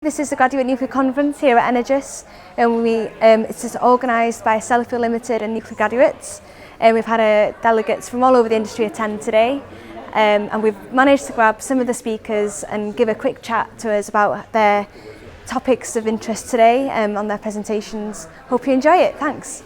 This is the Graduate Nuclear Conference here at Energis, and it's just organised by Sellafield Ltd and nucleargraduates. We've had delegates from all over the industry attend today, and we've managed to grab some of the speakers and give a quick chat to us about their topics of interest today on their presentations. Hope you enjoy it. Thanks.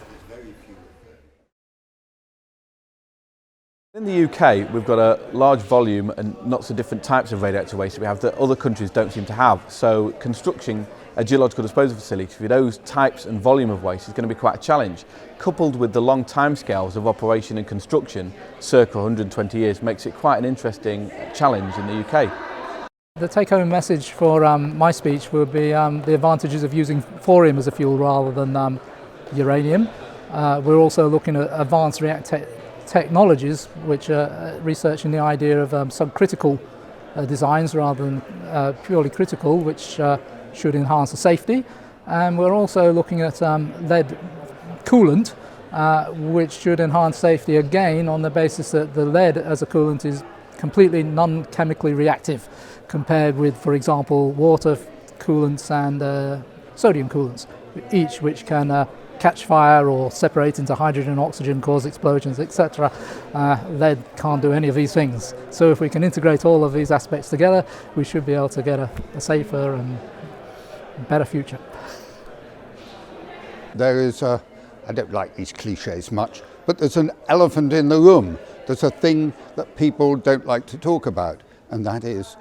In the UK, we've got a large volume and lots of different types of radioactive waste that we have that other countries don't seem to have. So constructing a geological disposal facility for those types and volume of waste is going to be quite a challenge. Coupled with the long timescales of operation and construction, circa 120 years, makes it quite an interesting challenge in the UK. The take-home message for my speech will be the advantages of using thorium as a fuel rather than uranium. We're also looking at advanced reactor technologies which are researching the idea of subcritical designs rather than purely critical, which should enhance the safety. And we're also looking at lead coolant, which should enhance safety again on the basis that the lead as a coolant is completely non-chemically reactive compared with, for example, water coolants and sodium coolants, each which can catch fire or separate into hydrogen and oxygen, cause explosions, etc. Lead can't do any of these things. So if we can integrate all of these aspects together, we should be able to get a safer and better future. There is I don't like these cliches much, but there's an elephant in the room. There's a thing that people don't like to talk about, and that is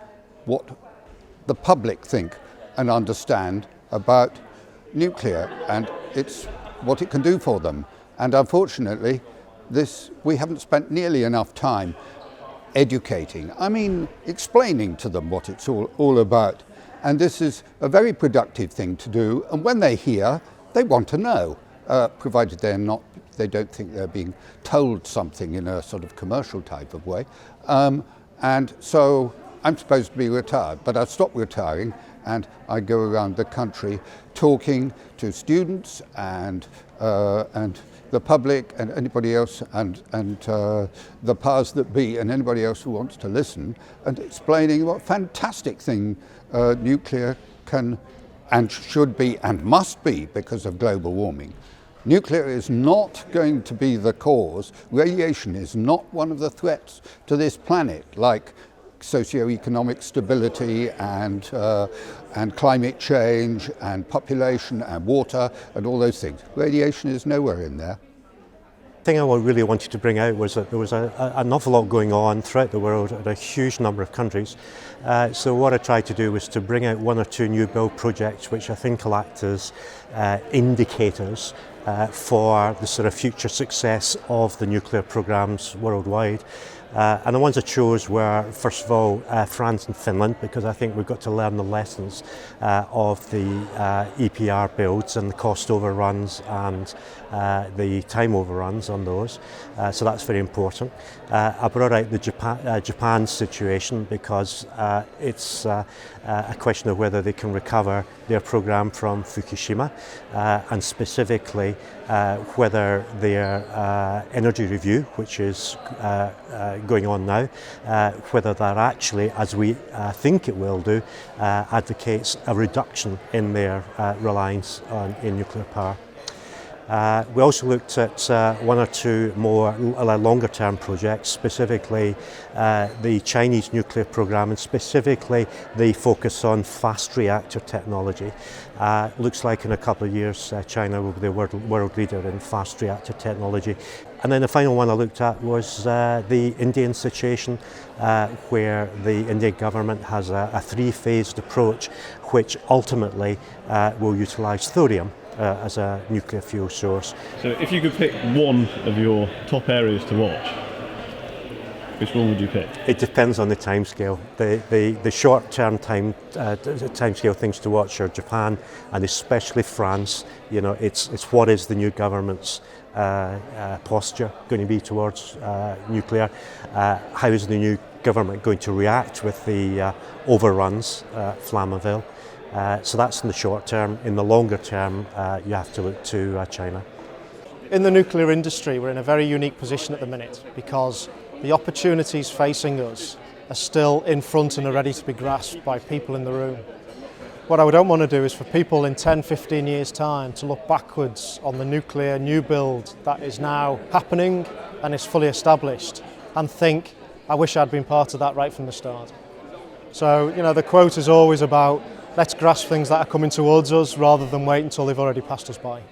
what the public think and understand about nuclear and what it can do for them. And unfortunately, we haven't spent nearly enough time educating, explaining to them what it's all about. And this is a very productive thing to do. And when they hear, they want to know, provided they don't think they're being told something in a sort of commercial type of way. And so I'm supposed to be retired, but I've stopped retiring, and I go around the country talking to students and the public and anybody else and the powers that be and anybody else who wants to listen, and explaining what fantastic thing nuclear can and should be and must be because of global warming. Nuclear is not going to be the cause. Radiation is not one of the threats to this planet, like socio-economic stability and climate change and population and water and all those things. Radiation is nowhere in there. The thing I really wanted to bring out was that there was an awful lot going on throughout the world in a huge number of countries. So what I tried to do was to bring out one or two new build projects which I think will act as indicators for the sort of future success of the nuclear programs worldwide. And the ones I chose were, first of all, France and Finland, because I think we've got to learn the lessons of the EPR builds and the cost overruns and the time overruns on those. So that's very important. I brought out the Japan situation because it's a question of whether they can recover their program from Fukushima, and specifically whether their energy review, which is going on now, whether that actually, as we think it will do, advocates a reduction in their reliance in nuclear power. We also looked at one or two more longer-term projects, specifically the Chinese nuclear program, and specifically the focus on fast reactor technology. Looks like in a couple of years China will be the world leader in fast reactor technology. And then the final one I looked at was the Indian situation, where the Indian government has a three-phased approach which ultimately will utilise thorium as a nuclear fuel source. So if you could pick one of your top areas to watch, which one would you pick? It depends on the timescale. The short-term timescale things to watch are Japan and especially France. You know, it's what is the new government's posture going to be towards nuclear? How is the new government going to react with the overruns, Flamanville? So that's in the short term. In the longer term, you have to look to China. In the nuclear industry, we're in a very unique position at the minute because the opportunities facing us are still in front and are ready to be grasped by people in the room. what I don't want to do is for people in 10, 15 years' time to look backwards on the nuclear new build that is now happening and is fully established and think, I wish I'd been part of that right from the start. So, you know, the quote is always about, let's grasp things that are coming towards us rather than wait until they've already passed us by.